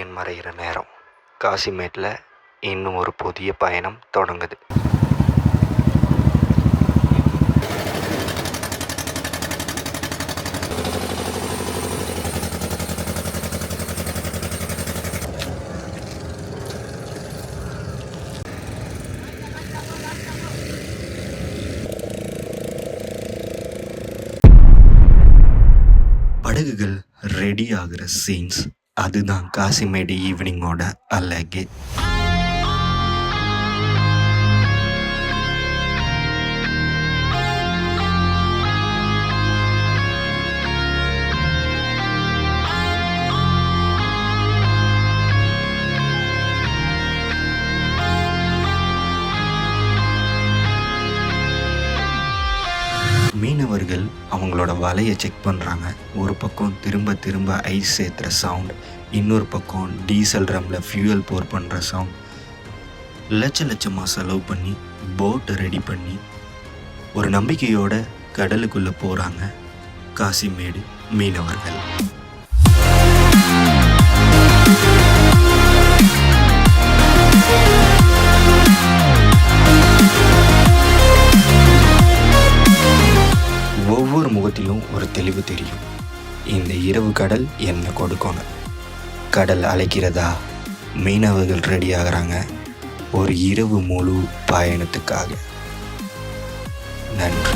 சூரியன் மறைகிற நேரம். காசிமேட்டில் இன்னும் ஒரு புதிய பயணம் தொடங்குது. படகுகள் ரெடி ஆகிற சீன்ஸ், அதுதான் காசிமேடு ஈவினிங்கோட அழகே. மீனவர்கள் அவங்களோட வலையை செக் பண்ணுறாங்க. ஒரு பக்கம் திரும்ப திரும்ப ஐஸ் சேர்த்துற சவுண்ட், இன்னொரு பக்கம் டீசல் ட்ரம்மில் ஃபியூயல் போர் பண்ணுற சவுண்ட். லட்சமாக செலவு பண்ணி போட்டை ரெடி பண்ணி ஒரு நம்பிக்கையோட கடலுக்குள்ளே போகிறாங்க காசிமேடு மீனவர்கள். ஒவ்வொரு முகத்திலும் ஒரு தெளிவு தெரியும். இந்த இரவு கடல் என்ன கொடுக்கணும். கடல் அழைக்கிறதா? மீனவர்கள் ரெடி ஆகிறாங்க ஒரு இரவு முழு பயணத்துக்காக. நன்றி.